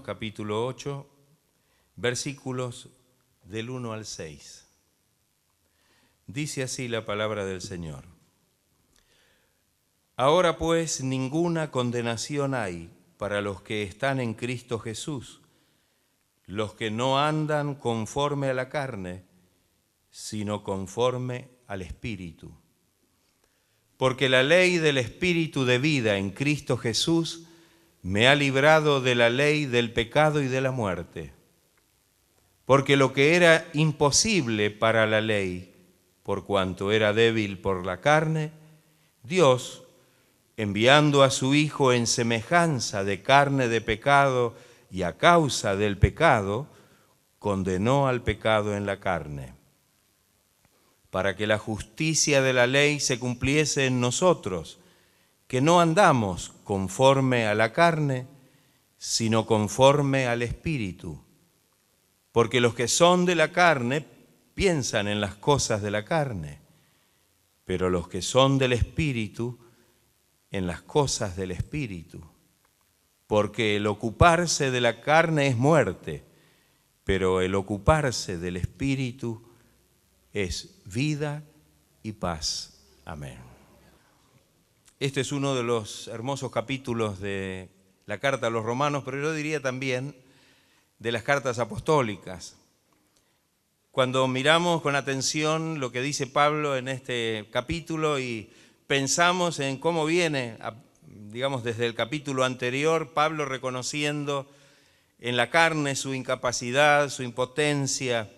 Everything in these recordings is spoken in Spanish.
capítulo 8, versículos del 1 al 6. Dice así la palabra del Señor. Ahora pues ninguna condenación hay para los que están en Cristo Jesús, los que no andan conforme a la carne, sino conforme al Espíritu. Porque la ley del Espíritu de vida en Cristo Jesús me ha librado de la ley del pecado y de la muerte. Porque lo que era imposible para la ley, por cuanto era débil por la carne, Dios, enviando a su Hijo en semejanza de carne de pecado y a causa del pecado, condenó al pecado en la carne, para que la justicia de la ley se cumpliese en nosotros, que no andamos conforme a la carne, sino conforme al Espíritu. Porque los que son de la carne piensan en las cosas de la carne, pero los que son del Espíritu, en las cosas del Espíritu. Porque el ocuparse de la carne es muerte, pero el ocuparse del Espíritu es vida y paz. Amén. Este es uno de los hermosos capítulos de la carta a los romanos, pero yo diría también de las cartas apostólicas. Cuando miramos con atención lo que dice Pablo en este capítulo y pensamos en cómo viene, digamos desde el capítulo anterior, Pablo reconociendo en la carne su incapacidad, su impotencia,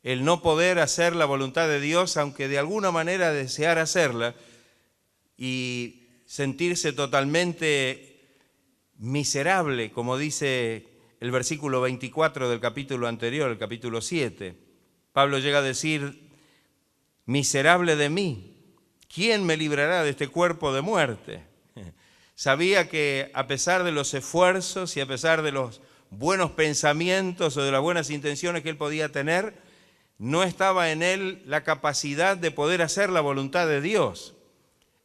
el no poder hacer la voluntad de Dios, aunque de alguna manera desear hacerla, y sentirse totalmente miserable, como dice el versículo 24 del capítulo anterior, el capítulo 7. Pablo llega a decir, miserable de mí, ¿quién me librará de este cuerpo de muerte? Sabía que a pesar de los esfuerzos y a pesar de los buenos pensamientos o de las buenas intenciones que él podía tener, no estaba en él la capacidad de poder hacer la voluntad de Dios.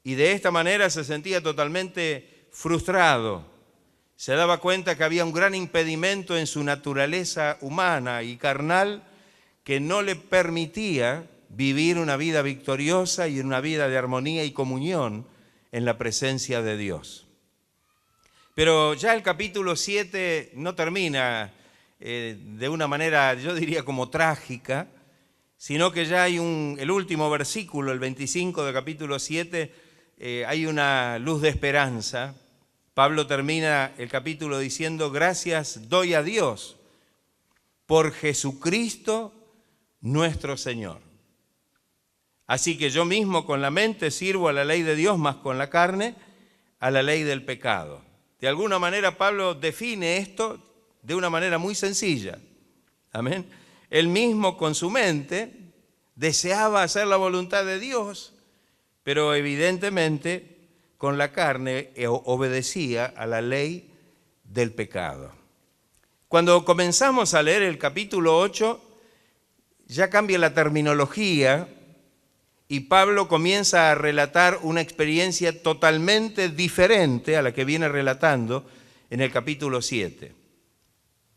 Y de esta manera se sentía totalmente frustrado. Se daba cuenta que había un gran impedimento en su naturaleza humana y carnal que no le permitía vivir una vida victoriosa y una vida de armonía y comunión en la presencia de Dios. Pero ya el capítulo 7 no termina de una manera, yo diría como trágica, sino que ya hay el último versículo, el 25 del capítulo 7, hay una luz de esperanza. Pablo termina el capítulo diciendo, gracias doy a Dios por Jesucristo nuestro Señor. Así que yo mismo con la mente sirvo a la ley de Dios, más con la carne a la ley del pecado. De alguna manera Pablo define esto de una manera muy sencilla. Amén. Él mismo con su mente deseaba hacer la voluntad de Dios, pero evidentemente con la carne obedecía a la ley del pecado. Cuando comenzamos a leer el capítulo 8, ya cambia la terminología y Pablo comienza a relatar una experiencia totalmente diferente a la que viene relatando en el capítulo 7.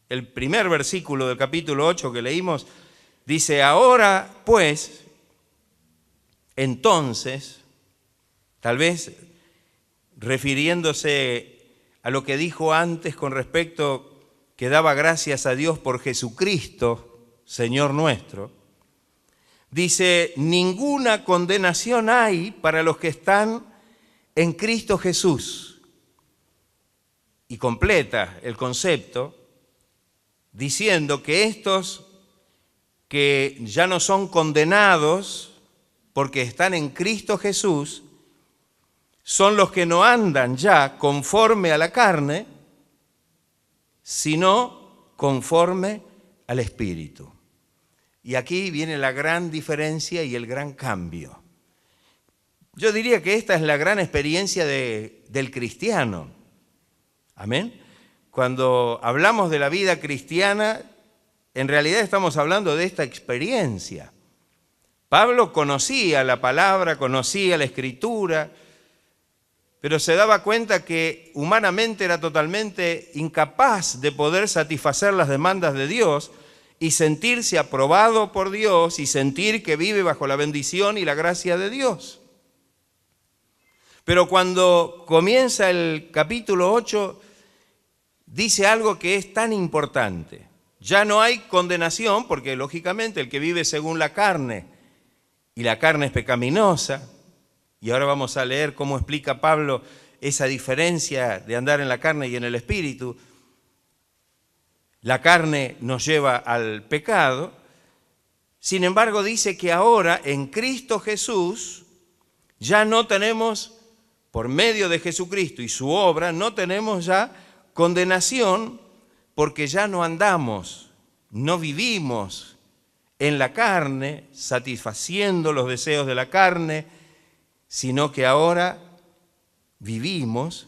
El primer versículo del capítulo 8 que leímos dice, ahora pues, entonces, tal vez refiriéndose a lo que dijo antes con respecto que daba gracias a Dios por Jesucristo, Señor nuestro, dice, ninguna condenación hay para los que están en Cristo Jesús. Y completa el concepto diciendo que estos que ya no son condenados porque están en Cristo Jesús, son los que no andan ya conforme a la carne, sino conforme al Espíritu. Y aquí viene la gran diferencia y el gran cambio. Yo diría que esta es la gran experiencia del cristiano. Amén. Cuando hablamos de la vida cristiana, en realidad estamos hablando de esta experiencia. Pablo conocía la palabra, conocía la Escritura, pero se daba cuenta que humanamente era totalmente incapaz de poder satisfacer las demandas de Dios y sentirse aprobado por Dios y sentir que vive bajo la bendición y la gracia de Dios. Pero cuando comienza el capítulo 8, dice algo que es tan importante. Ya no hay condenación, porque lógicamente el que vive según la carne, y la carne es pecaminosa, y ahora vamos a leer cómo explica Pablo esa diferencia de andar en la carne y en el espíritu. La carne nos lleva al pecado. Sin embargo, dice que ahora en Cristo Jesús ya no tenemos, por medio de Jesucristo y su obra, no tenemos ya condenación, porque ya no andamos, no vivimos en la carne, satisfaciendo los deseos de la carne, sino que ahora vivimos,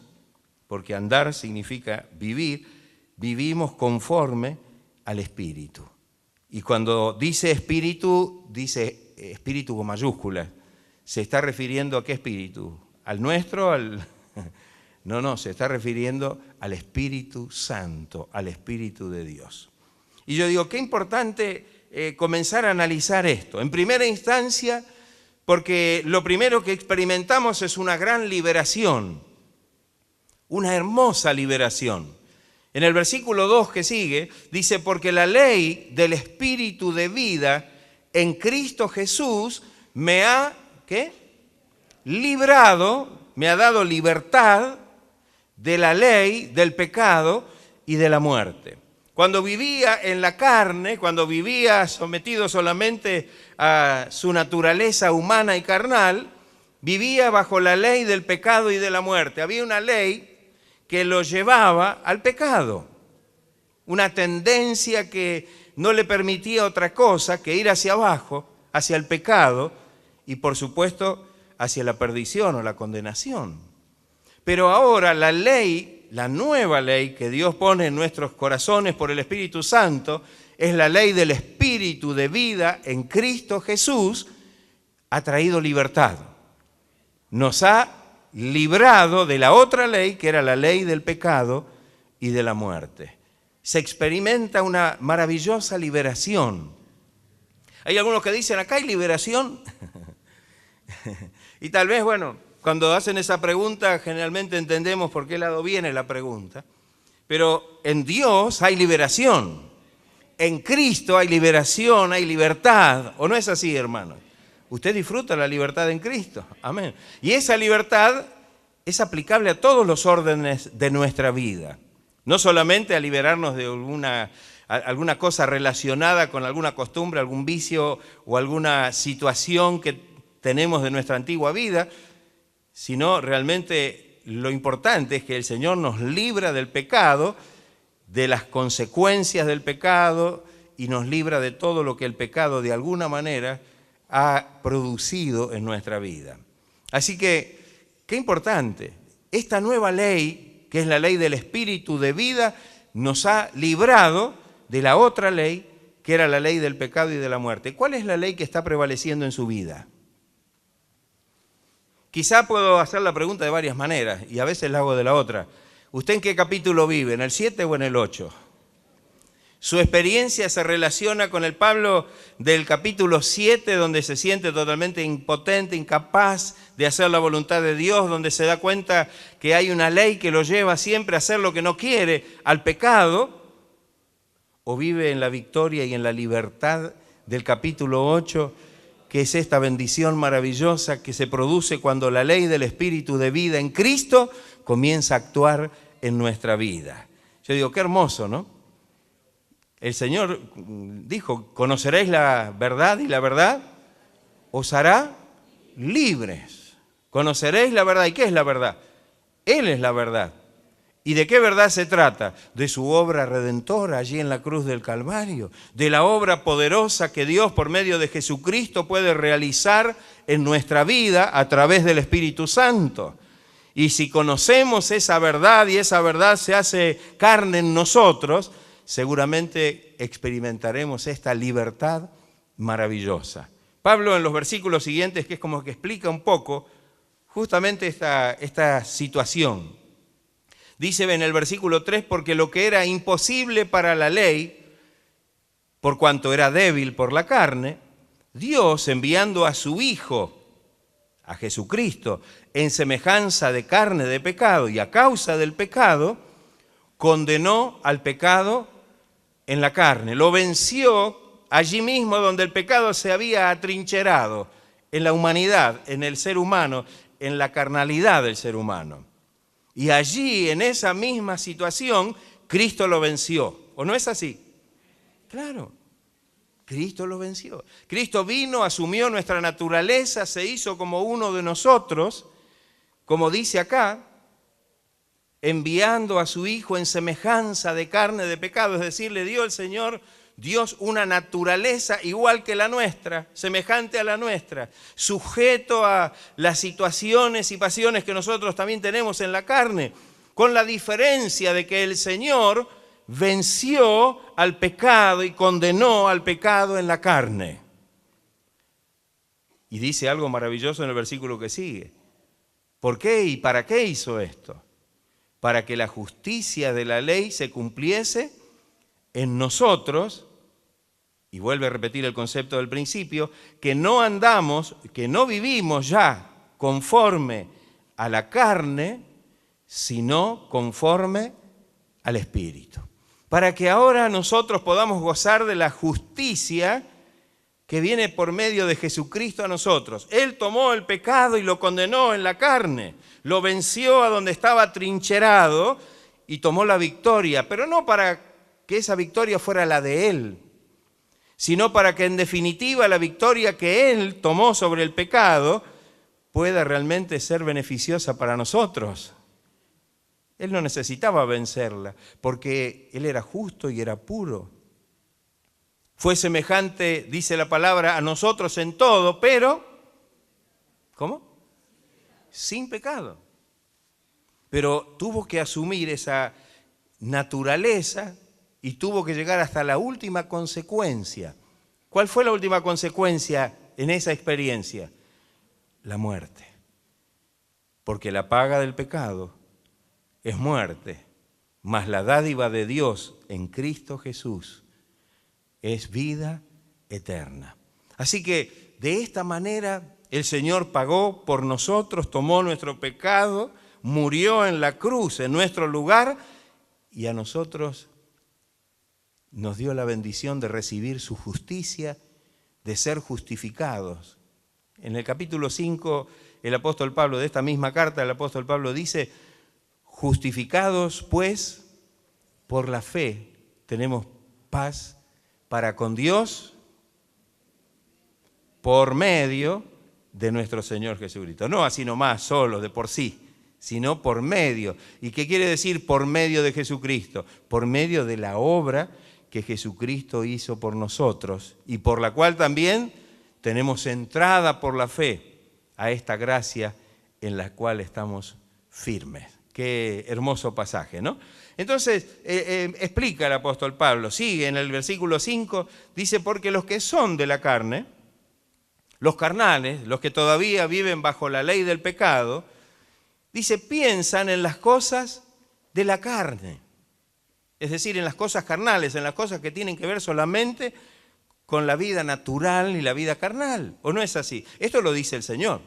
porque andar significa vivir, vivimos conforme al Espíritu. Y cuando dice espíritu con mayúsculas. ¿Se está refiriendo a qué espíritu? ¿Al nuestro? No, se está refiriendo al Espíritu Santo, al Espíritu de Dios. Y yo digo, qué importante comenzar a analizar esto. En primera instancia, porque lo primero que experimentamos es una gran liberación, una hermosa liberación. En el versículo 2 que sigue, dice, porque la ley del Espíritu de vida en Cristo Jesús me ha, ¿qué? Librado, me ha dado libertad de la ley, del pecado y de la muerte. Cuando vivía en la carne, cuando vivía sometido solamente a su naturaleza humana y carnal, vivía bajo la ley del pecado y de la muerte. Había una ley que lo llevaba al pecado, una tendencia que no le permitía otra cosa que ir hacia abajo, hacia el pecado y por supuesto hacia la perdición o la condenación. Pero ahora la ley, la nueva ley que Dios pone en nuestros corazones por el Espíritu Santo, es la ley del Espíritu de vida en Cristo Jesús, ha traído libertad. Nos ha librado de la otra ley, que era la ley del pecado y de la muerte. Se experimenta una maravillosa liberación. Hay algunos que dicen, acá hay liberación. Y tal vez, bueno, cuando hacen esa pregunta, generalmente entendemos por qué lado viene la pregunta. Pero en Dios hay liberación. En Cristo hay liberación, hay libertad. ¿O no es así, hermanos? Usted disfruta la libertad en Cristo. Amén. Y esa libertad es aplicable a todos los órdenes de nuestra vida. No solamente a liberarnos de alguna cosa relacionada con alguna costumbre, algún vicio o alguna situación que tenemos de nuestra antigua vida, sino realmente lo importante es que el Señor nos libra del pecado, de las consecuencias del pecado y nos libra de todo lo que el pecado de alguna manera ha producido en nuestra vida. Así que, qué importante, esta nueva ley, que es la ley del Espíritu de vida, nos ha librado de la otra ley, que era la ley del pecado y de la muerte. ¿Cuál es la ley que está prevaleciendo en su vida? Quizá puedo hacer la pregunta de varias maneras, y a veces la hago de la otra. ¿Usted en qué capítulo vive? ¿En el 7 o en el 8? Su experiencia se relaciona con el Pablo del capítulo 7, donde se siente totalmente impotente, incapaz de hacer la voluntad de Dios, donde se da cuenta que hay una ley que lo lleva siempre a hacer lo que no quiere, al pecado, o vive en la victoria y en la libertad del capítulo 8, que es esta bendición maravillosa que se produce cuando la ley del Espíritu de vida en Cristo comienza a actuar en nuestra vida. Yo digo, qué hermoso, ¿no? El Señor dijo, conoceréis la verdad y la verdad os hará libres. Conoceréis la verdad. ¿Y qué es la verdad? Él es la verdad. ¿Y de qué verdad se trata? De su obra redentora allí en la cruz del Calvario, de la obra poderosa que Dios por medio de Jesucristo puede realizar en nuestra vida a través del Espíritu Santo. Y si conocemos esa verdad y esa verdad se hace carne en nosotros, seguramente experimentaremos esta libertad maravillosa. Pablo en los versículos siguientes, que es como que explica un poco justamente esta situación. Dice en el versículo 3, porque lo que era imposible para la ley, por cuanto era débil por la carne, Dios, enviando a su Hijo, a Jesucristo, en semejanza de carne de pecado y a causa del pecado, condenó al pecado en la carne. Lo venció allí mismo donde el pecado se había atrincherado, en la humanidad, en el ser humano, en la carnalidad del ser humano. Y allí, en esa misma situación, Cristo lo venció. ¿O no es así? Claro, Cristo lo venció. Cristo vino, asumió nuestra naturaleza, se hizo como uno de nosotros, como dice acá, enviando a su Hijo en semejanza de carne de pecado, es decir, le dio el Señor Dios una naturaleza igual que la nuestra, semejante a la nuestra, sujeto a las situaciones y pasiones que nosotros también tenemos en la carne, con la diferencia de que el Señor venció al pecado y condenó al pecado en la carne. Y dice algo maravilloso en el versículo que sigue. ¿Por qué y para qué hizo esto? Para que la justicia de la ley se cumpliese en nosotros, y vuelve a repetir el concepto del principio, que no andamos, que no vivimos ya conforme a la carne, sino conforme al Espíritu. Para que ahora nosotros podamos gozar de la justicia que viene por medio de Jesucristo a nosotros. Él tomó el pecado y lo condenó en la carne, lo venció a donde estaba trincherado y tomó la victoria, pero no para que esa victoria fuera la de Él, sino para que en definitiva la victoria que Él tomó sobre el pecado pueda realmente ser beneficiosa para nosotros. Él no necesitaba vencerla, porque Él era justo y era puro. Fue semejante, dice la palabra, a nosotros en todo, pero, ¿cómo? Sin pecado. Pero tuvo que asumir esa naturaleza y tuvo que llegar hasta la última consecuencia. ¿Cuál fue la última consecuencia en esa experiencia? La muerte. Porque la paga del pecado es muerte, mas la dádiva de Dios en Cristo Jesús es vida eterna. Así que de esta manera el Señor pagó por nosotros, tomó nuestro pecado, murió en la cruz en nuestro lugar y a nosotros nos dio la bendición de recibir su justicia, de ser justificados. En el capítulo 5, el apóstol Pablo, de esta misma carta, el apóstol Pablo dice, justificados pues por la fe, tenemos paz para con Dios por medio de nuestro Señor Jesucristo. No así nomás, solo, de por sí, sino por medio. ¿Y qué quiere decir por medio de Jesucristo? Por medio de la obra que Jesucristo hizo por nosotros y por la cual también tenemos entrada por la fe a esta gracia en la cual estamos firmes. Qué hermoso pasaje, ¿no? Entonces, explica el apóstol Pablo, sigue en el versículo 5, dice, porque los que son de la carne, los carnales, los que todavía viven bajo la ley del pecado, dice, piensan en las cosas de la carne. Es decir, en las cosas carnales, en las cosas que tienen que ver solamente con la vida natural y la vida carnal. ¿O no es así? Esto lo dice el Señor.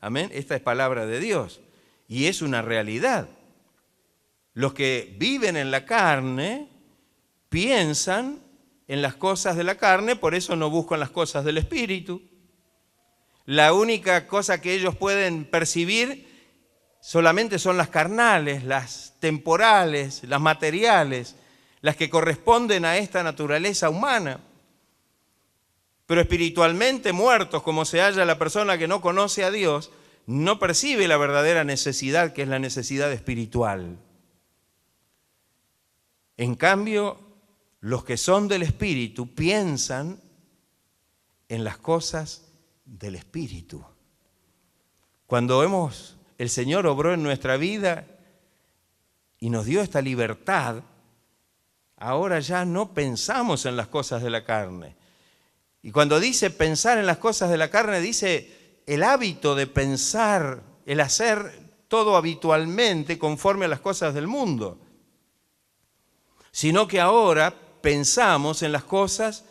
Amén. Esta es palabra de Dios. Y es una realidad. Los que viven en la carne piensan en las cosas de la carne, por eso no buscan las cosas del Espíritu. La única cosa que ellos pueden percibir solamente son las carnales, las temporales, las materiales, las que corresponden a esta naturaleza humana. Pero espiritualmente muertos, como se halla la persona que no conoce a Dios, no percibe la verdadera necesidad, que es la necesidad espiritual. En cambio, los que son del Espíritu piensan en las cosas del Espíritu. Cuando el Señor obró en nuestra vida y nos dio esta libertad, ahora ya no pensamos en las cosas de la carne. Y cuando dice pensar en las cosas de la carne, dice el hábito de pensar, el hacer todo habitualmente conforme a las cosas del mundo, sino que ahora pensamos en las cosas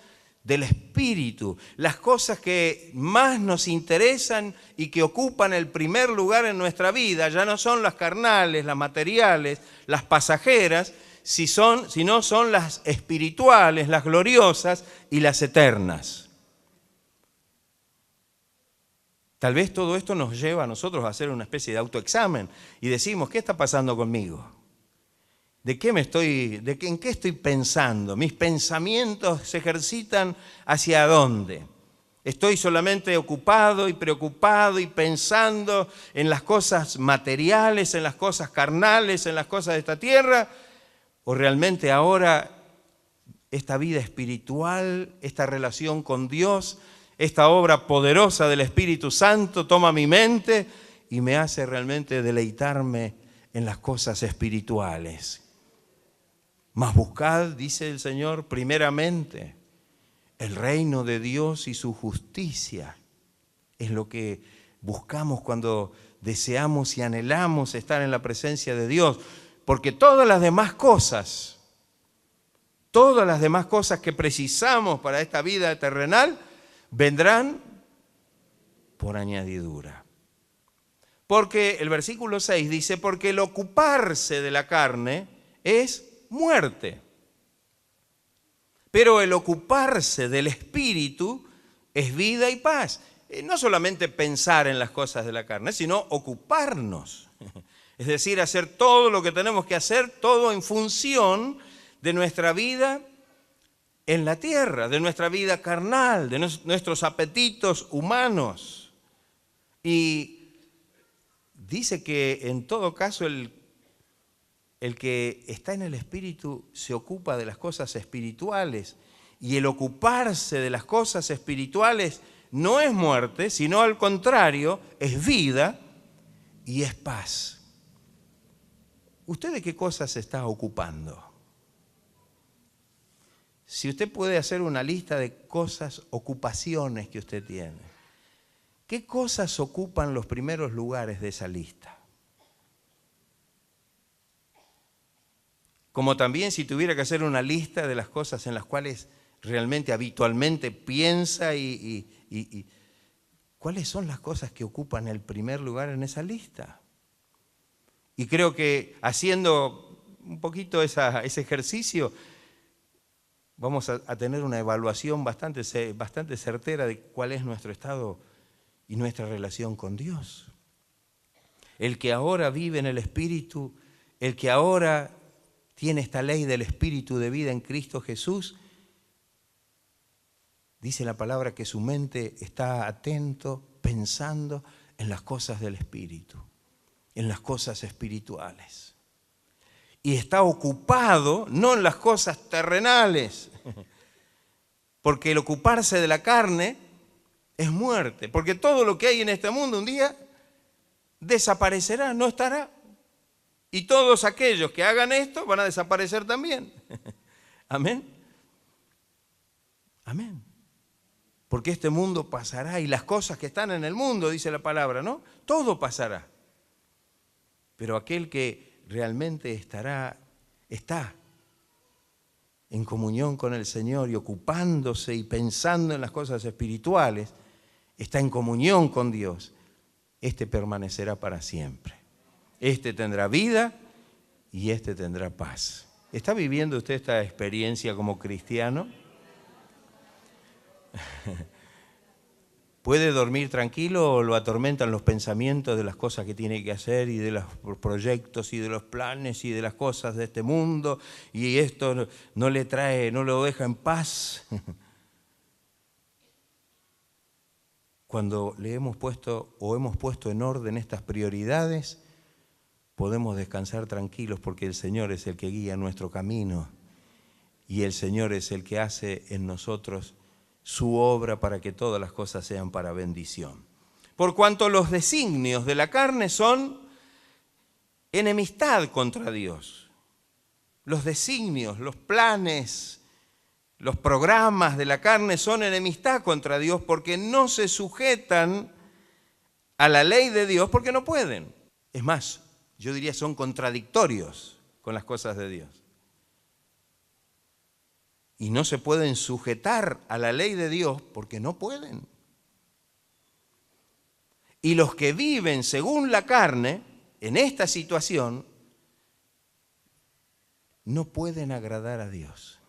del Espíritu, las cosas que más nos interesan y que ocupan el primer lugar en nuestra vida. Ya no son las carnales, las materiales, las pasajeras, sino son las espirituales, las gloriosas y las eternas. Tal vez todo esto nos lleva a nosotros a hacer una especie de autoexamen y decimos, ¿qué está pasando conmigo? ¿En qué estoy pensando? ¿Mis pensamientos se ejercitan hacia dónde? ¿Estoy solamente ocupado y preocupado y pensando en las cosas materiales, en las cosas carnales, en las cosas de esta tierra? ¿O realmente ahora esta vida espiritual, esta relación con Dios, esta obra poderosa del Espíritu Santo toma mi mente y me hace realmente deleitarme en las cosas espirituales? Mas buscad, dice el Señor, primeramente el reino de Dios y su justicia. Es lo que buscamos cuando deseamos y anhelamos estar en la presencia de Dios. Porque todas las demás cosas que precisamos para esta vida terrenal, vendrán por añadidura. Porque el versículo 6 dice, porque el ocuparse de la carne es muerte, pero el ocuparse del Espíritu es vida y paz. No solamente pensar en las cosas de la carne, sino ocuparnos. Es decir, hacer todo lo que tenemos que hacer, todo en función de nuestra vida en la tierra, de nuestra vida carnal, de nuestros apetitos humanos. Y dice que en todo caso el que está en el Espíritu se ocupa de las cosas espirituales, y el ocuparse de las cosas espirituales no es muerte, sino al contrario, es vida y es paz. ¿Usted de qué cosas se está ocupando? Si usted puede hacer una lista de cosas, ocupaciones que usted tiene, ¿qué cosas ocupan los primeros lugares de esa lista? Como también si tuviera que hacer una lista de las cosas en las cuales realmente habitualmente piensa y ¿cuáles son las cosas que ocupan el primer lugar en esa lista? Y creo que haciendo un poquito ese ejercicio vamos a tener una evaluación bastante certera de cuál es nuestro estado y nuestra relación con Dios. El que ahora vive en el Espíritu, el que ahora tiene esta ley del Espíritu de vida en Cristo Jesús, dice la palabra que su mente está atento, pensando en las cosas del Espíritu, en las cosas espirituales. Y está ocupado no en las cosas terrenales, porque el ocuparse de la carne es muerte, porque todo lo que hay en este mundo un día desaparecerá, no estará. Y todos aquellos que hagan esto van a desaparecer también. Amén. Amén. Porque este mundo pasará y las cosas que están en el mundo, dice la palabra, ¿no? Todo pasará. Pero aquel que realmente está en comunión con el Señor y ocupándose y pensando en las cosas espirituales, está en comunión con Dios, este permanecerá para siempre. Este tendrá vida y este tendrá paz. ¿Está viviendo usted esta experiencia como cristiano? ¿Puede dormir tranquilo o lo atormentan los pensamientos de las cosas que tiene que hacer y de los proyectos y de los planes y de las cosas de este mundo, y esto no lo deja en paz? Cuando hemos puesto en orden estas prioridades, podemos descansar tranquilos porque el Señor es el que guía nuestro camino y el Señor es el que hace en nosotros su obra para que todas las cosas sean para bendición. Por cuanto los designios de la carne son enemistad contra Dios. Los designios, los planes, los programas de la carne son enemistad contra Dios porque no se sujetan a la ley de Dios porque no pueden. Es más, yo diría son contradictorios con las cosas de Dios. Y no se pueden sujetar a la ley de Dios porque no pueden. Y los que viven según la carne, en esta situación, no pueden agradar a Dios.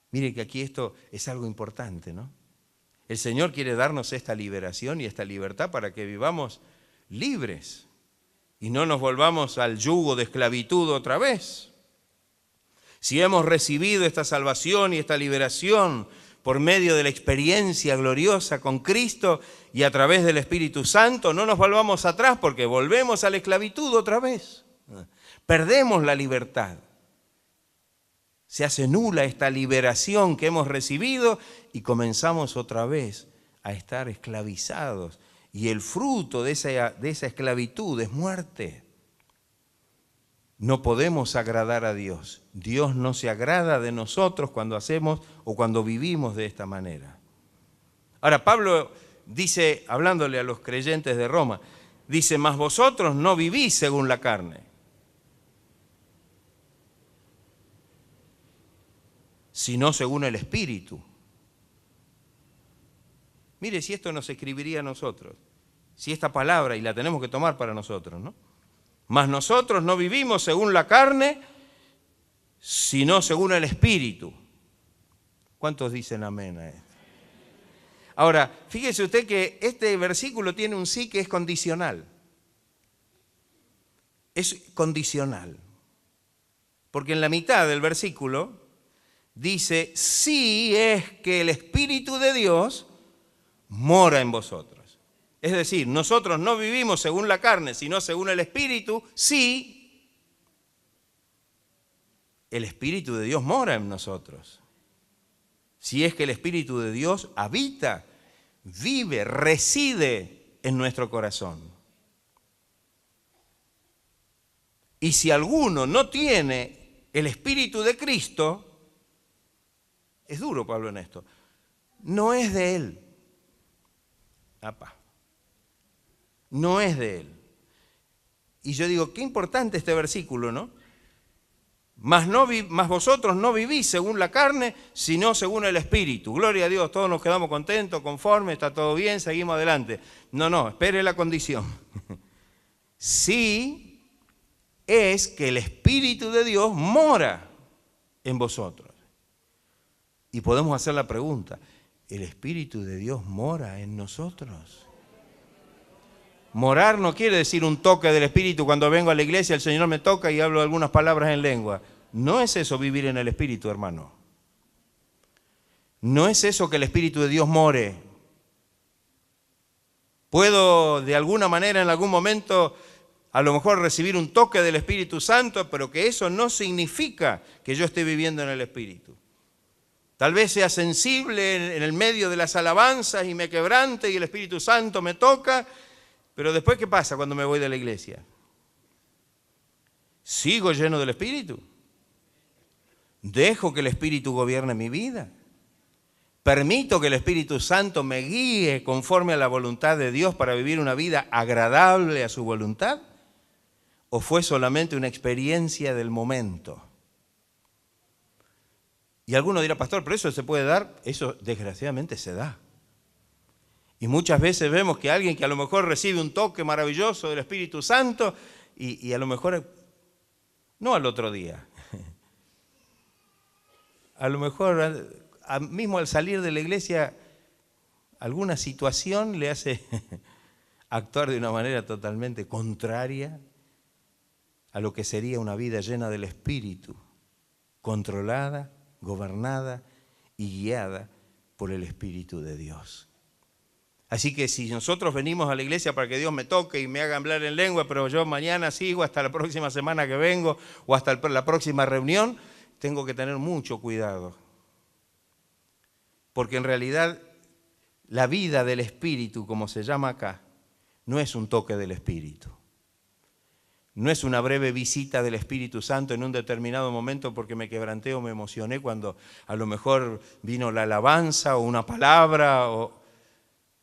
Mire que aquí esto es algo importante, ¿no? El Señor quiere darnos esta liberación y esta libertad para que vivamos libres y no nos volvamos al yugo de esclavitud otra vez. Si hemos recibido esta salvación y esta liberación por medio de la experiencia gloriosa con Cristo y a través del Espíritu Santo, no nos volvamos atrás porque volvemos a la esclavitud otra vez. Perdemos la libertad. Se hace nula esta liberación que hemos recibido y comenzamos otra vez a estar esclavizados. Y el fruto de esa esclavitud es muerte. No podemos agradar a Dios. Dios no se agrada de nosotros cuando hacemos o cuando vivimos de esta manera. Ahora, Pablo dice, hablándole a los creyentes de Roma, dice, mas vosotros no vivís según la carne, sino según el Espíritu. Mire, si esto nos escribiría a nosotros, si esta palabra, y la tenemos que tomar para nosotros, ¿no? Mas nosotros no vivimos según la carne, sino según el Espíritu. ¿Cuántos dicen amén a esto? Ahora, fíjese usted que este versículo tiene un sí que es condicional. Es condicional. Porque en la mitad del versículo dice, si es que el Espíritu de Dios mora en vosotros. Es decir, nosotros no vivimos según la carne, sino según el Espíritu, si el Espíritu de Dios mora en nosotros. Si es que el Espíritu de Dios habita, vive, reside en nuestro corazón. Y si alguno no tiene el Espíritu de Cristo, es duro Pablo en esto, no es de él. Apá. No es de él. Y yo digo, qué importante este versículo, ¿no? Mas vosotros no vivís según la carne, sino según el Espíritu. Gloria a Dios, todos nos quedamos contentos, conformes, está todo bien, seguimos adelante. No, espere la condición. Sí es que el Espíritu de Dios mora en vosotros. Y podemos hacer la pregunta, ¿el Espíritu de Dios mora en nosotros? Morar no quiere decir un toque del Espíritu. Cuando vengo a la iglesia el Señor me toca y hablo algunas palabras en lengua. No es eso vivir en el Espíritu, hermano. No es eso que el Espíritu de Dios more. Puedo de alguna manera en algún momento a lo mejor recibir un toque del Espíritu Santo, pero que eso no significa que yo esté viviendo en el Espíritu. Tal vez sea sensible en el medio de las alabanzas y me quebrante y el Espíritu Santo me toca. Pero después, ¿qué pasa cuando me voy de la iglesia? ¿Sigo lleno del Espíritu? ¿Dejo que el Espíritu gobierne mi vida? ¿Permito que el Espíritu Santo me guíe conforme a la voluntad de Dios para vivir una vida agradable a su voluntad? ¿O fue solamente una experiencia del momento? Y alguno dirá, pastor, ¿pero eso se puede dar? Eso desgraciadamente se da. Y muchas veces vemos que alguien que a lo mejor recibe un toque maravilloso del Espíritu Santo y a lo mejor, no al otro día, a lo mejor mismo al salir de la iglesia alguna situación le hace actuar de una manera totalmente contraria a lo que sería una vida llena del Espíritu, controlada, gobernada y guiada por el Espíritu de Dios. Así que si nosotros venimos a la iglesia para que Dios me toque y me haga hablar en lengua, pero yo mañana sigo hasta la próxima semana que vengo o hasta la próxima reunión, tengo que tener mucho cuidado. Porque en realidad la vida del Espíritu, como se llama acá, no es un toque del Espíritu. No es una breve visita del Espíritu Santo en un determinado momento porque me quebranté o me emocioné cuando a lo mejor vino la alabanza o una palabra.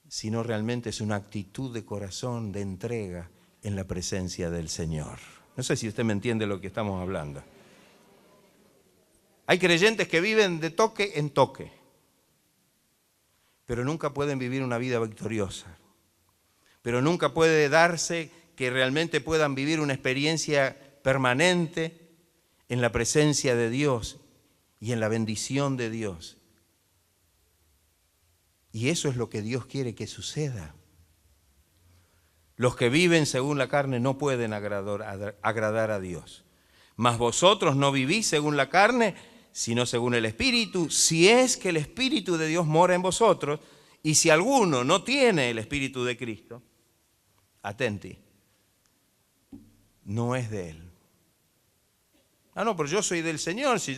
sino realmente es una actitud de corazón, de entrega en la presencia del Señor. No sé si usted me entiende lo que estamos hablando. Hay creyentes que viven de toque en toque, pero nunca pueden vivir una vida victoriosa. Pero nunca puede darse que realmente puedan vivir una experiencia permanente en la presencia de Dios y en la bendición de Dios. Y eso es lo que Dios quiere que suceda. Los que viven según la carne no pueden agradar a Dios. Mas vosotros no vivís según la carne, sino según el Espíritu, si es que el Espíritu de Dios mora en vosotros. Y si alguno no tiene el Espíritu de Cristo, atenti, no es de Él. Ah, no, pero yo soy del Señor, si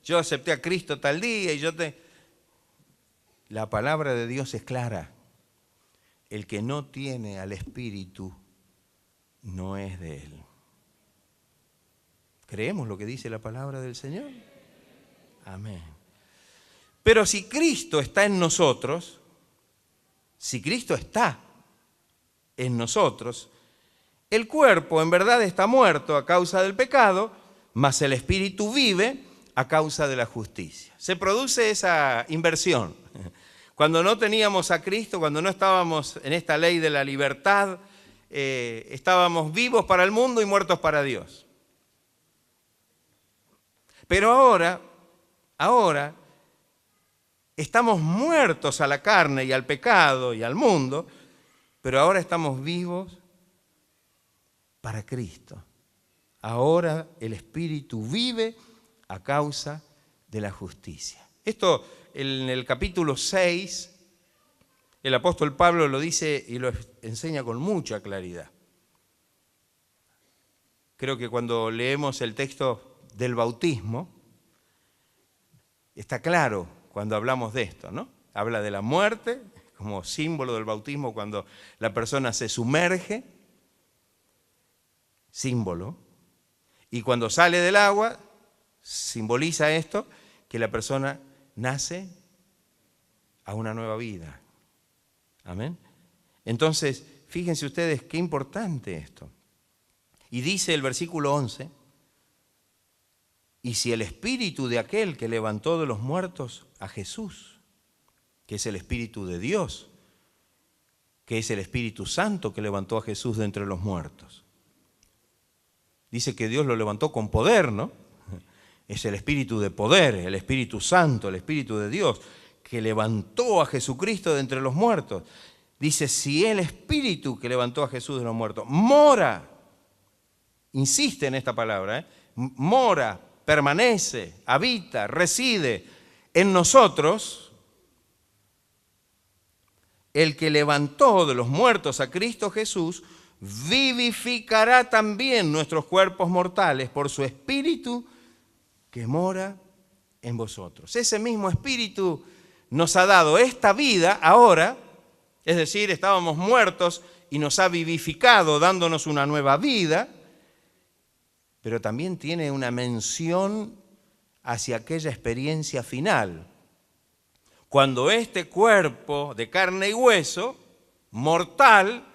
yo acepté a Cristo tal día y La palabra de Dios es clara. El que no tiene al Espíritu no es de Él. ¿Creemos lo que dice la palabra del Señor? Amén. Pero si Cristo está en nosotros, si Cristo está en nosotros, el cuerpo en verdad está muerto a causa del pecado, mas el Espíritu vive a causa de la justicia. Se produce esa inversión. Cuando no teníamos a Cristo, cuando no estábamos en esta ley de la libertad, estábamos vivos para el mundo y muertos para Dios. Pero ahora estamos muertos a la carne y al pecado y al mundo, pero ahora estamos vivos para Cristo. Ahora el Espíritu vive a causa de la justicia. Esto en el capítulo 6, el apóstol Pablo lo dice y lo enseña con mucha claridad. Creo que cuando leemos el texto del bautismo, está claro cuando hablamos de esto, ¿no? Habla de la muerte como símbolo del bautismo cuando la persona se sumerge, símbolo, y cuando sale del agua, simboliza esto, que la persona nace a una nueva vida. Amén. Entonces, fíjense ustedes qué importante esto. Y dice el versículo 11, y si el Espíritu de aquel que levantó de los muertos a Jesús, que es el Espíritu de Dios, que es el Espíritu Santo que levantó a Jesús de entre los muertos. Dice que Dios lo levantó con poder, ¿no? Es el Espíritu de poder, el Espíritu Santo, el Espíritu de Dios, que levantó a Jesucristo de entre los muertos. Dice, si el Espíritu que levantó a Jesús de los muertos mora, insiste en esta palabra, mora, permanece, habita, reside en nosotros, el que levantó de los muertos a Cristo Jesús, vivificará también nuestros cuerpos mortales por su Espíritu que mora en vosotros. Ese mismo Espíritu nos ha dado esta vida ahora, es decir, estábamos muertos y nos ha vivificado dándonos una nueva vida, pero también tiene una mención hacia aquella experiencia final, cuando este cuerpo de carne y hueso, mortal,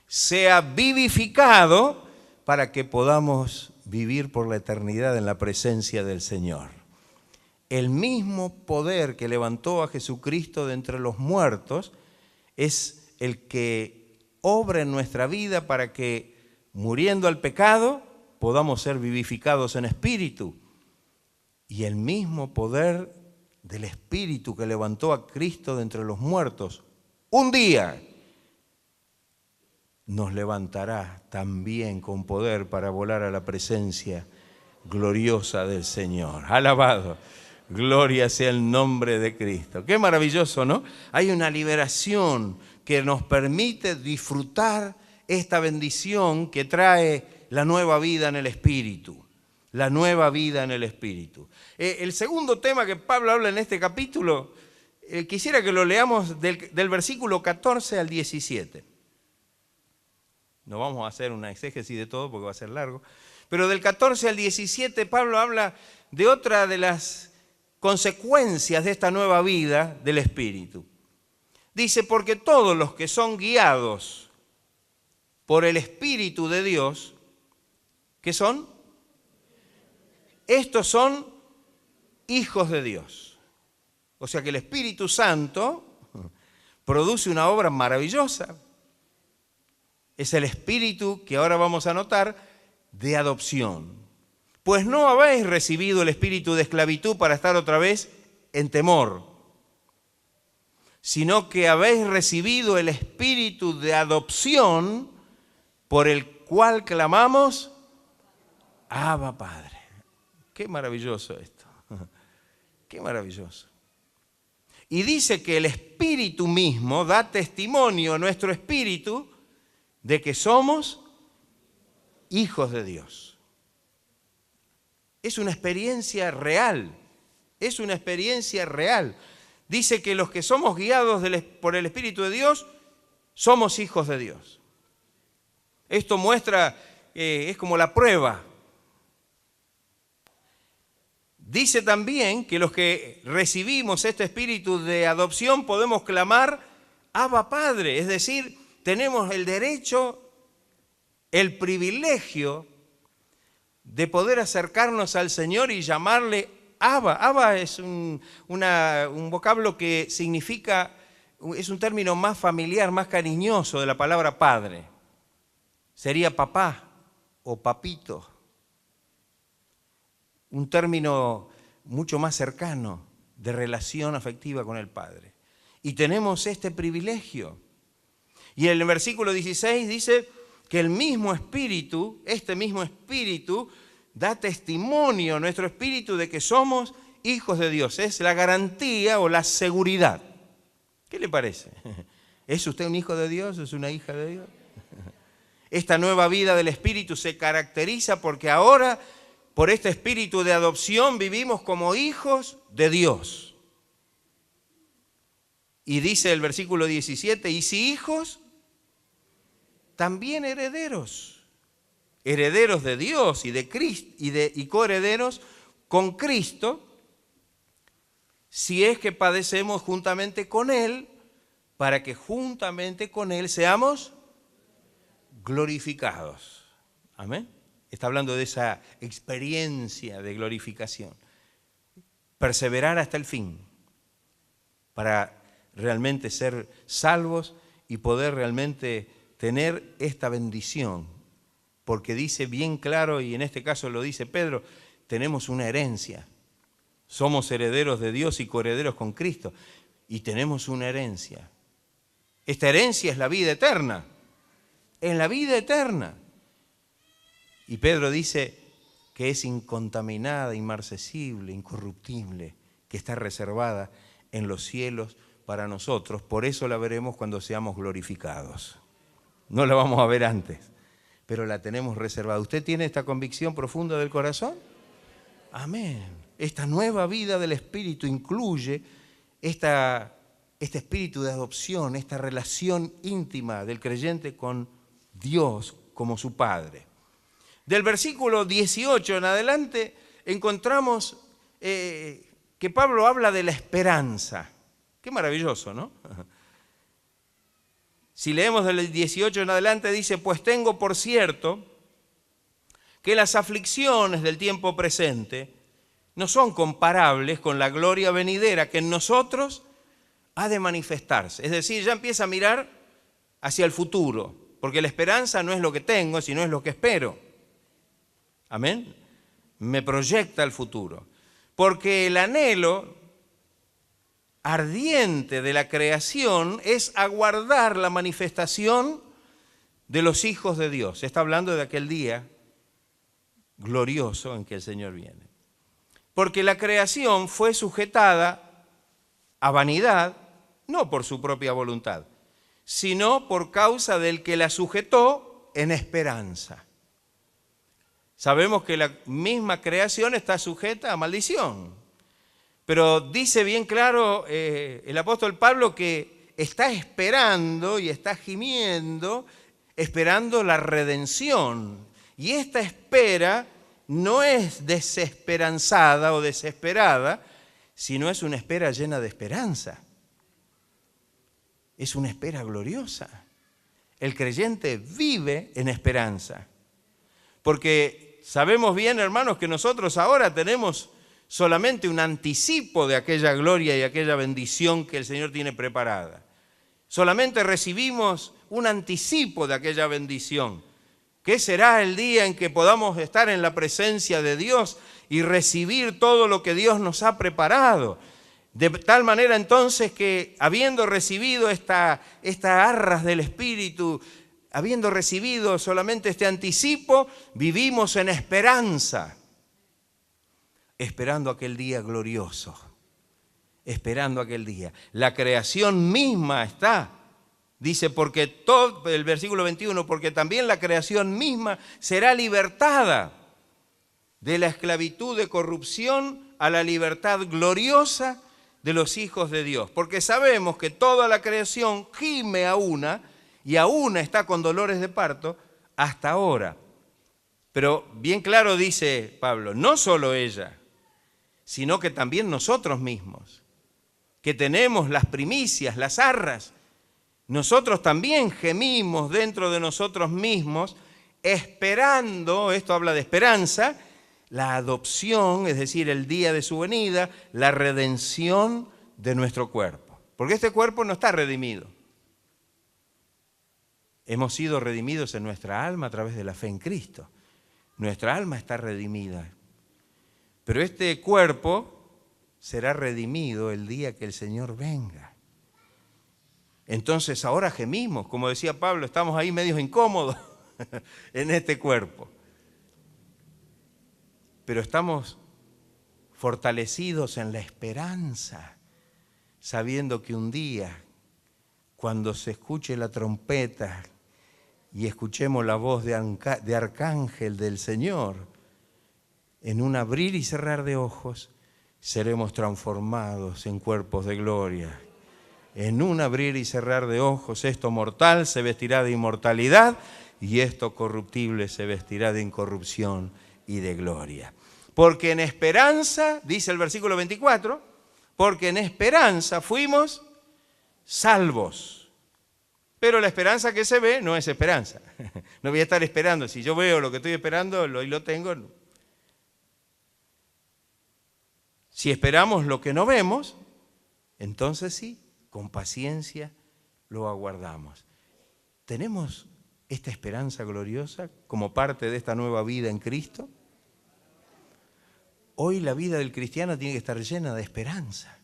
sea vivificado para que podamos vivir por la eternidad en la presencia del Señor. El mismo poder que levantó a Jesucristo de entre los muertos es el que obra en nuestra vida para que, muriendo al pecado, podamos ser vivificados en espíritu. Y el mismo poder del Espíritu que levantó a Cristo de entre los muertos, un día nos levantará también con poder para volar a la presencia gloriosa del Señor. Alabado, gloria sea el nombre de Cristo. Qué maravilloso, ¿no? Hay una liberación que nos permite disfrutar esta bendición que trae la nueva vida en el Espíritu. La nueva vida en el Espíritu. El segundo tema que Pablo habla en este capítulo, quisiera que lo leamos del versículo 14 al 17. No vamos a hacer una exégesis de todo porque va a ser largo. Pero del 14 al 17 Pablo habla de otra de las consecuencias de esta nueva vida del Espíritu. Dice, porque todos los que son guiados por el Espíritu de Dios, ¿qué son? Estos son hijos de Dios. O sea que el Espíritu Santo produce una obra maravillosa. Es el Espíritu que ahora vamos a notar de adopción. Pues no habéis recibido el espíritu de esclavitud para estar otra vez en temor, sino que habéis recibido el espíritu de adopción por el cual clamamos, Abba Padre. Qué maravilloso esto, qué maravilloso. Y dice que el Espíritu mismo da testimonio a nuestro espíritu de que somos hijos de Dios. Es una experiencia real, es una experiencia real. Dice que los que somos guiados por el Espíritu de Dios, somos hijos de Dios. Esto muestra, es como la prueba. Dice también que los que recibimos este espíritu de adopción podemos clamar Abba Padre, es decir, tenemos el derecho, el privilegio de poder acercarnos al Señor y llamarle Abba. Abba es un vocablo que significa, es un término más familiar, más cariñoso de la palabra padre. Sería papá o papito. Un término mucho más cercano de relación afectiva con el Padre. Y tenemos este privilegio. Y en el versículo 16 dice que el mismo Espíritu, este mismo Espíritu, da testimonio a nuestro espíritu de que somos hijos de Dios. Es la garantía o la seguridad. ¿Qué le parece? ¿Es usted un hijo de Dios? ¿Es una hija de Dios? Esta nueva vida del Espíritu se caracteriza porque ahora, por este espíritu de adopción, vivimos como hijos de Dios. Y dice el versículo 17, y si hijos, también herederos. Herederos de Dios y de Cristo y coherederos con Cristo, si es que padecemos juntamente con Él, para que juntamente con Él seamos glorificados. Amén. Está hablando de esa experiencia de glorificación. Perseverar hasta el fin para realmente ser salvos y poder realmente tener esta bendición. Porque dice bien claro, y en este caso lo dice Pedro, tenemos una herencia. Somos herederos de Dios y coherederos con Cristo. Y tenemos una herencia. Esta herencia es la vida eterna. Es la vida eterna. Y Pedro dice que es incontaminada, inmarcesible, incorruptible, que está reservada en los cielos para nosotros. Por eso la veremos cuando seamos glorificados. No la vamos a ver antes, pero la tenemos reservada. ¿Usted tiene esta convicción profunda del corazón? Amén. Esta nueva vida del Espíritu incluye este espíritu de adopción, esta relación íntima del creyente con Dios como su Padre. Del versículo 18 en adelante encontramos que Pablo habla de la esperanza. Qué maravilloso, ¿no? Si leemos del 18 en adelante dice, pues tengo por cierto que las aflicciones del tiempo presente no son comparables con la gloria venidera que en nosotros ha de manifestarse. Es decir, ya empieza a mirar hacia el futuro, porque la esperanza no es lo que tengo, sino es lo que espero. Amén. Me proyecta al futuro. Porque el anhelo ardiente de la creación es aguardar la manifestación de los hijos de Dios. Está hablando de aquel día glorioso en que el Señor viene. Porque la creación fue sujetada a vanidad, no por su propia voluntad, sino por causa del que la sujetó en esperanza. Sabemos que la misma creación está sujeta a maldición. Pero dice bien claro el apóstol Pablo que está esperando y está gimiendo, esperando la redención. Y esta espera no es desesperanzada o desesperada, sino es una espera llena de esperanza. es una espera gloriosa. El creyente vive en esperanza. Porque sabemos bien, hermanos, que nosotros ahora tenemos solamente un anticipo de aquella gloria y aquella bendición que el Señor tiene preparada. Solamente recibimos un anticipo de aquella bendición. ¿Qué será el día en que podamos estar en la presencia de Dios y recibir todo lo que Dios nos ha preparado? De tal manera entonces que habiendo recibido estas arras del Espíritu, habiendo recibido solamente este anticipo, vivimos en esperanza, esperando aquel día glorioso, esperando aquel día. La creación misma está, dice, porque todo, el versículo 21, porque también la creación misma será libertada de la esclavitud de corrupción a la libertad gloriosa de los hijos de Dios. Porque sabemos que toda la creación gime a una y a una está con dolores de parto hasta ahora. Pero bien claro dice Pablo, no solo ella, sino que también nosotros mismos, que tenemos las primicias, las arras, nosotros también gemimos dentro de nosotros mismos, esperando, esto habla de esperanza, la adopción, es decir, el día de su venida, la redención de nuestro cuerpo. Porque este cuerpo no está redimido. Hemos sido redimidos en nuestra alma a través de la fe en Cristo. Nuestra alma está redimida. Pero este cuerpo será redimido el día que el Señor venga. Entonces ahora gemimos, como decía Pablo, estamos ahí medios incómodos en este cuerpo. Pero estamos fortalecidos en la esperanza, sabiendo que un día, cuando se escuche la trompeta y escuchemos la voz de arcángel del Señor, en un abrir y cerrar de ojos, seremos transformados en cuerpos de gloria. En un abrir y cerrar de ojos, esto mortal se vestirá de inmortalidad y esto corruptible se vestirá de incorrupción y de gloria. Porque en esperanza, dice el versículo 24, porque en esperanza fuimos salvos. Pero la esperanza que se ve no es esperanza. No voy a estar esperando. Si yo veo lo que estoy esperando y lo tengo. Si esperamos lo que no vemos, entonces sí, con paciencia lo aguardamos. ¿Tenemos esta esperanza gloriosa como parte de esta nueva vida en Cristo? Hoy la vida del cristiano tiene que estar llena de esperanza.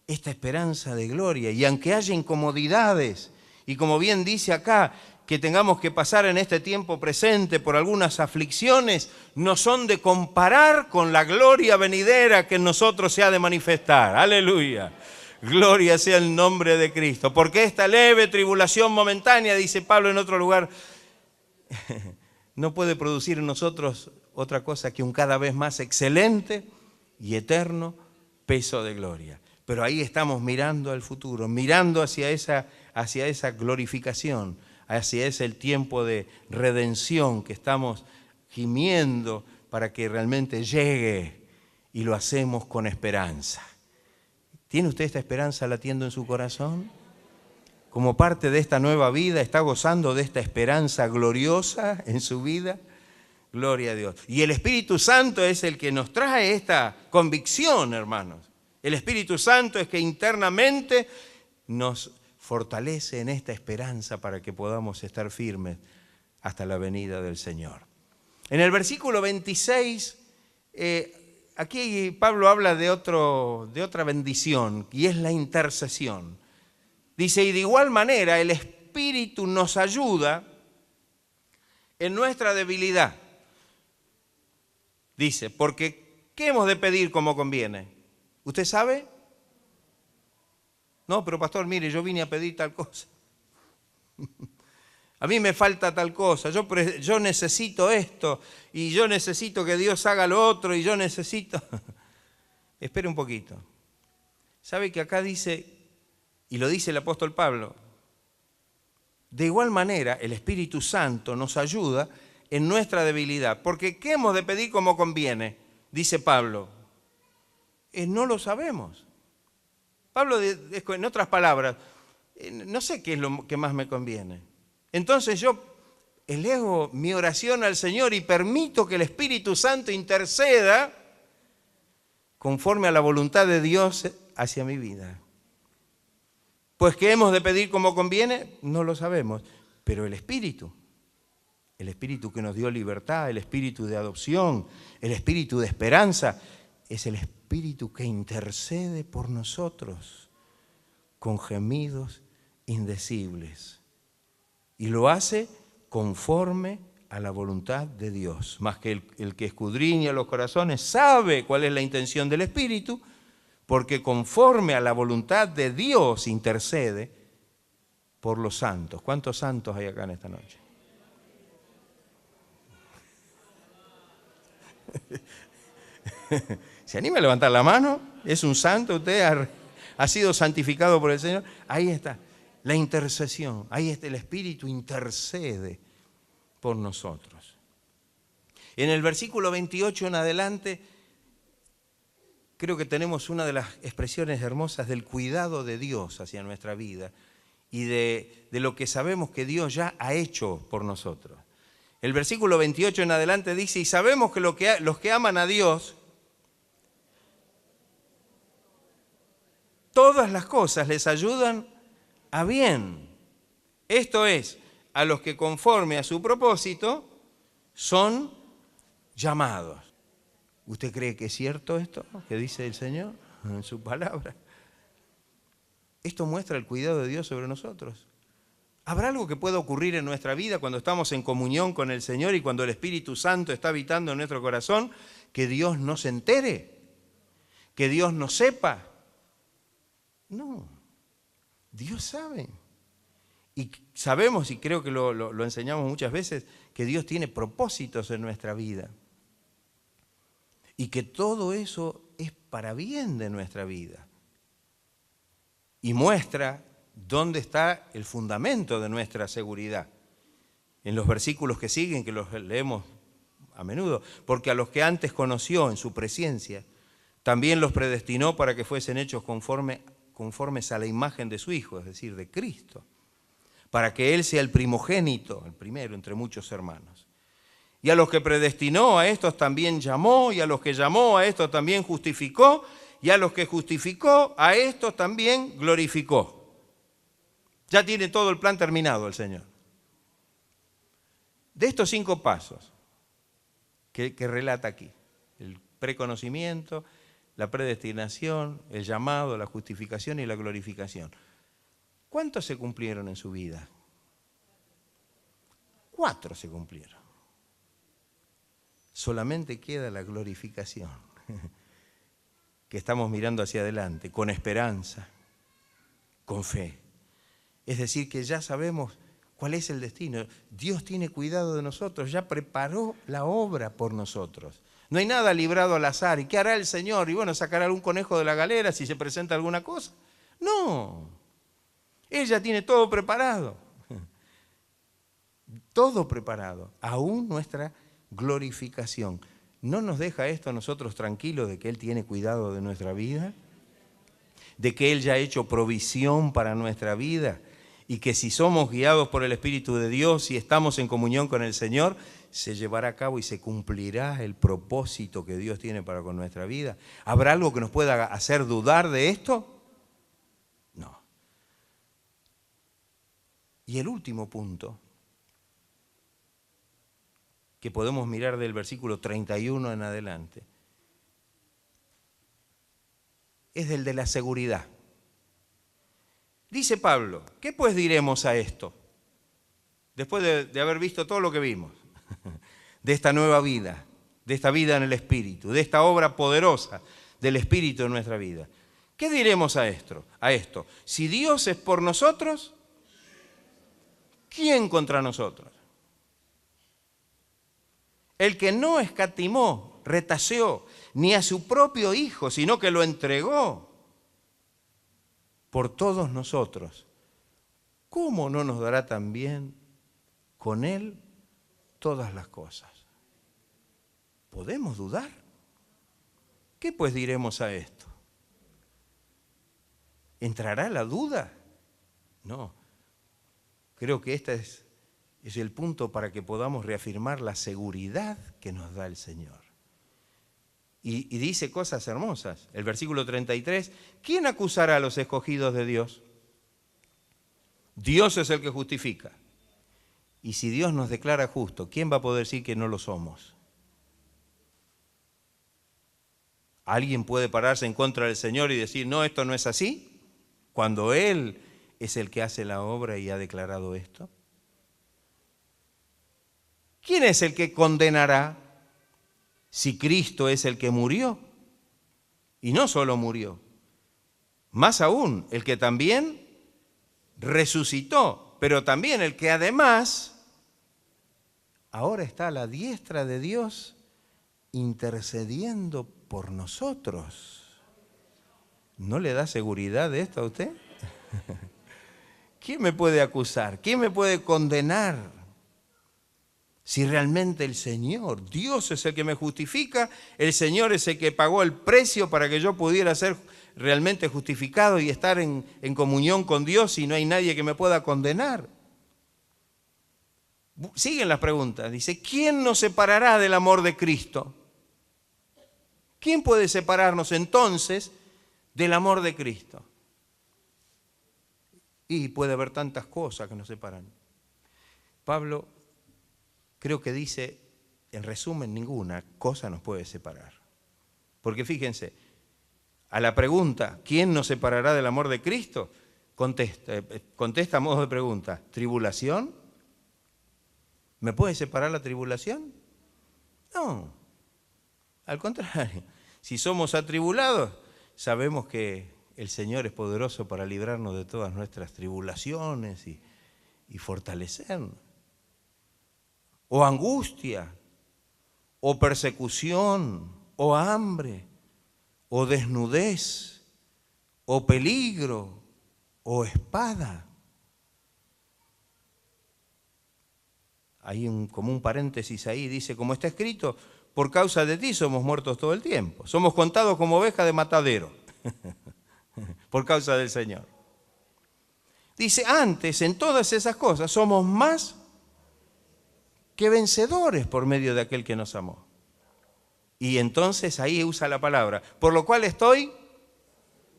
Esta esperanza de gloria. Y aunque haya incomodidades, y como bien dice acá, que tengamos que pasar en este tiempo presente por algunas aflicciones, no son de comparar con la gloria venidera que en nosotros se ha de manifestar. ¡Aleluya! Gloria sea el nombre de Cristo. Porque esta leve tribulación momentánea, dice Pablo en otro lugar, no puede producir en nosotros otra cosa que un cada vez más excelente y eterno peso de gloria. Pero ahí estamos mirando al futuro, mirando hacia esa glorificación, hacia ese tiempo de redención que estamos gimiendo para que realmente llegue, y lo hacemos con esperanza. ¿Tiene usted esta esperanza latiendo en su corazón? Como parte de esta nueva vida, ¿está gozando de esta esperanza gloriosa en su vida? Gloria a Dios. Y el Espíritu Santo es el que nos trae esta convicción, hermanos. El Espíritu Santo es que internamente nos fortalece en esta esperanza para que podamos estar firmes hasta la venida del Señor. En el versículo 26, aquí Pablo habla de otra bendición, y es la intercesión. Dice, y de igual manera el Espíritu nos ayuda en nuestra debilidad. Dice, porque ¿qué hemos de pedir como conviene? ¿Usted sabe? No, pero pastor, mire, yo vine a pedir tal cosa. A mí me falta tal cosa, yo necesito esto, y yo necesito que Dios haga lo otro, y yo necesito... Espere un poquito. ¿Sabe que acá dice, y lo dice el apóstol Pablo, de igual manera el Espíritu Santo nos ayuda en nuestra debilidad? Porque ¿qué hemos de pedir como conviene? Dice Pablo. No lo sabemos. Pablo, en otras palabras, no sé qué es lo que más me conviene. Entonces yo elevo mi oración al Señor y permito que el Espíritu Santo interceda conforme a la voluntad de Dios hacia mi vida. Pues ¿qué hemos de pedir como conviene? No lo sabemos, pero el Espíritu que nos dio libertad, el Espíritu de adopción, el Espíritu de esperanza, es el Espíritu que intercede por nosotros con gemidos indecibles. Y lo hace conforme a la voluntad de Dios. Más que el que escudriña los corazones sabe cuál es la intención del Espíritu, porque conforme a la voluntad de Dios intercede por los santos. ¿Cuántos santos hay acá en esta noche? ¿Se anima a levantar la mano? ¿Es un santo? ¿Usted ha sido santificado por el Señor? Ahí está, la intercesión. Ahí está, el Espíritu intercede por nosotros. En el versículo 28 en adelante, creo que tenemos una de las expresiones hermosas del cuidado de Dios hacia nuestra vida y de lo que sabemos que Dios ya ha hecho por nosotros. El versículo 28 en adelante dice, y sabemos que los que aman a Dios, todas las cosas les ayudan a bien. Esto es, a los que conforme a su propósito son llamados. ¿Usted cree que es cierto esto que dice el Señor en su palabra? Esto muestra el cuidado de Dios sobre nosotros. ¿Habrá algo que pueda ocurrir en nuestra vida cuando estamos en comunión con el Señor y cuando el Espíritu Santo está habitando en nuestro corazón, que Dios no se entere? ¿Que Dios no sepa? No, Dios sabe. Y sabemos, y creo que lo enseñamos muchas veces, que Dios tiene propósitos en nuestra vida. Y que todo eso es para bien de nuestra vida. Y muestra dónde está el fundamento de nuestra seguridad. En los versículos que siguen, que los leemos a menudo, porque a los que antes conoció en su presencia, también los predestinó para que fuesen hechos conformes a la imagen de su Hijo, es decir, de Cristo, para que Él sea el primogénito, el primero entre muchos hermanos. Y a los que predestinó, a estos también llamó, y a los que llamó, a estos también justificó, y a los que justificó, a estos también glorificó. Ya tiene todo el plan terminado el Señor. De estos 5 pasos que relata aquí, el preconocimiento, la predestinación, el llamado, la justificación y la glorificación, ¿cuántos se cumplieron en su vida? 4 se cumplieron. Solamente queda la glorificación, que estamos mirando hacia adelante, con esperanza, con fe. Es decir, que ya sabemos cuál es el destino. Dios tiene cuidado de nosotros, ya preparó la obra por nosotros. No hay nada librado al azar. ¿Y qué hará el Señor? Y bueno, sacará algún conejo de la galera si se presenta alguna cosa. No, Él ya tiene todo preparado. Todo preparado, aún nuestra glorificación. ¿No nos deja esto a nosotros tranquilos de que Él tiene cuidado de nuestra vida? ¿De que Él ya ha hecho provisión para nuestra vida? Y que si somos guiados por el Espíritu de Dios y estamos en comunión con el Señor, se llevará a cabo y se cumplirá el propósito que Dios tiene para con nuestra vida. ¿Habrá algo que nos pueda hacer dudar de esto? No. Y el último punto, que podemos mirar del versículo 31 en adelante, es el de la seguridad. Dice Pablo, ¿qué pues diremos a esto? Después de haber visto todo lo que vimos, de esta nueva vida, de esta vida en el Espíritu, de esta obra poderosa del Espíritu en nuestra vida. ¿Qué diremos a esto? Si Dios es por nosotros, ¿quién contra nosotros? El que no escatimó, retaseó, ni a su propio Hijo, sino que lo entregó por todos nosotros, ¿cómo no nos dará también con Él todas las cosas? ¿Podemos dudar? ¿Qué pues diremos a esto? ¿Entrará la duda? No, creo que este es el punto para que podamos reafirmar la seguridad que nos da el Señor. Y dice cosas hermosas. El versículo 33, ¿quién acusará a los escogidos de Dios? Dios es el que justifica. Y si Dios nos declara justo, ¿quién va a poder decir que no lo somos? ¿Alguien puede pararse en contra del Señor y decir, no, esto no es así? Cuando Él es el que hace la obra y ha declarado esto. ¿Quién es el que condenará si Cristo es el que murió? Y no solo murió, más aún, el que también resucitó, pero también el que además ahora está a la diestra de Dios intercediendo por nosotros. ¿No le da seguridad de esto a usted? ¿Quién me puede acusar? ¿Quién me puede condenar? Si realmente el Señor, Dios es el que me justifica, el Señor es el que pagó el precio para que yo pudiera ser realmente justificado y estar en comunión con Dios y no hay nadie que me pueda condenar. Siguen las preguntas. Dice, ¿quién nos separará del amor de Cristo? ¿Quién puede separarnos entonces del amor de Cristo? Y puede haber tantas cosas que nos separan. Pablo creo que dice, en resumen, ninguna cosa nos puede separar. Porque fíjense, a la pregunta, ¿quién nos separará del amor de Cristo? Contesta a modo de pregunta, ¿tribulación? ¿Me puede separar la tribulación? No, al contrario. Si somos atribulados, sabemos que el Señor es poderoso para librarnos de todas nuestras tribulaciones y fortalecernos. O angustia, o persecución, o hambre, o desnudez, o peligro, o espada. Hay como un paréntesis ahí, dice, como está escrito, por causa de ti somos muertos todo el tiempo. Somos contados como ovejas de matadero, por causa del Señor. Dice, antes, en todas esas cosas, somos más que vencedores por medio de aquel que nos amó. Y entonces ahí usa la palabra, por lo cual estoy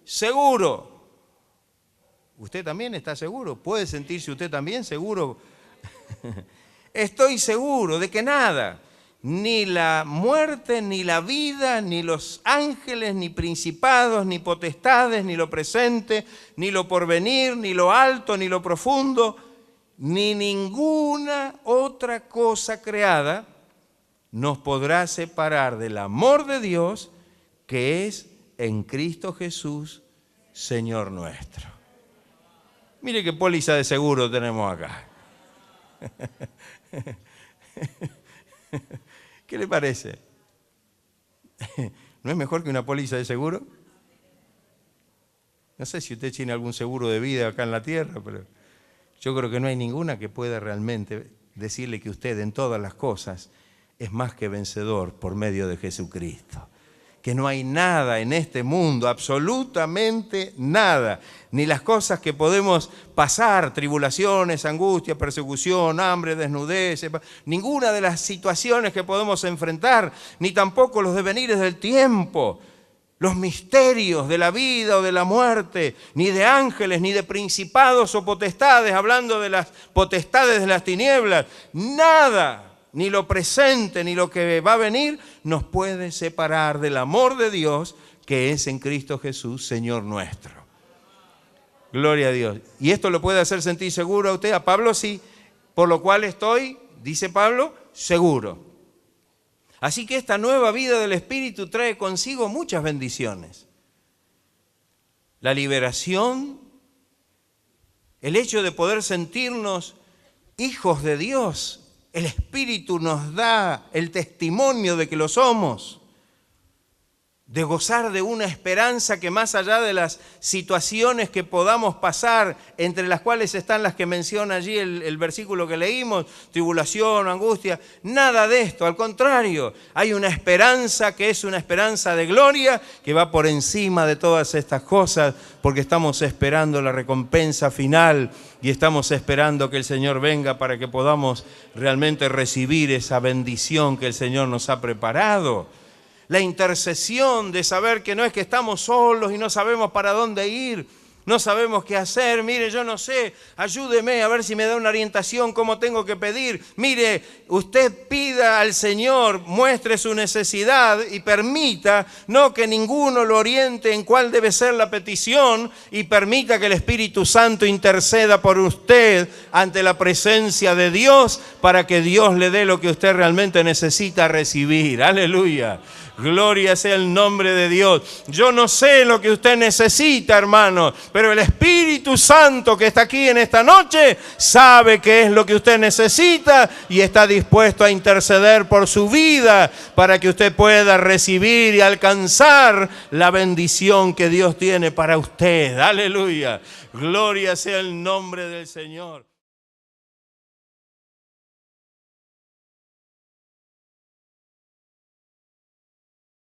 seguro. ¿Usted también está seguro? ¿Puede sentirse usted también seguro? Estoy seguro de que nada, ni la muerte, ni la vida, ni los ángeles, ni principados, ni potestades, ni lo presente, ni lo porvenir, ni lo alto, ni lo profundo, ni ninguna otra cosa creada nos podrá separar del amor de Dios que es en Cristo Jesús, Señor nuestro. Mire qué póliza de seguro tenemos acá. ¿Qué le parece? ¿No es mejor que una póliza de seguro? No sé si usted tiene algún seguro de vida acá en la tierra, pero yo creo que no hay ninguna que pueda realmente decirle que usted en todas las cosas es más que vencedor por medio de Jesucristo. Que no hay nada en este mundo, absolutamente nada, ni las cosas que podemos pasar, tribulaciones, angustia, persecución, hambre, desnudez, ninguna de las situaciones que podemos enfrentar, ni tampoco los devenires del tiempo, los misterios de la vida o de la muerte, ni de ángeles, ni de principados o potestades, hablando de las potestades de las tinieblas, nada, ni lo presente, ni lo que va a venir, nos puede separar del amor de Dios que es en Cristo Jesús, Señor nuestro. Gloria a Dios. ¿Y esto lo puede hacer sentir seguro a usted? A Pablo sí, por lo cual estoy, dice Pablo, seguro. Así que esta nueva vida del Espíritu trae consigo muchas bendiciones. La liberación, el hecho de poder sentirnos hijos de Dios. El Espíritu nos da el testimonio de que lo somos. de gozar de una esperanza que más allá de las situaciones que podamos pasar, entre las cuales están las que menciona allí el versículo que leímos, tribulación, angustia, nada de esto, al contrario, hay una esperanza que es una esperanza de gloria que va por encima de todas estas cosas, porque estamos esperando la recompensa final y estamos esperando que el Señor venga para que podamos realmente recibir esa bendición que el Señor nos ha preparado. La intercesión de saber que no es que estamos solos y no sabemos para dónde ir, no sabemos qué hacer. Mire, yo no sé, ayúdeme a ver si me da una orientación, cómo tengo que pedir. Mire, usted pida al Señor, muestre su necesidad y permita, no que ninguno lo oriente en cuál debe ser la petición, y permita que el Espíritu Santo interceda por usted ante la presencia de Dios para que Dios le dé lo que usted realmente necesita recibir. Aleluya. Gloria sea el nombre de Dios. Yo no sé lo que usted necesita, hermano, pero el Espíritu Santo que está aquí en esta noche sabe qué es lo que usted necesita y está dispuesto a interceder por su vida para que usted pueda recibir y alcanzar la bendición que Dios tiene para usted. Aleluya. Gloria sea el nombre del Señor.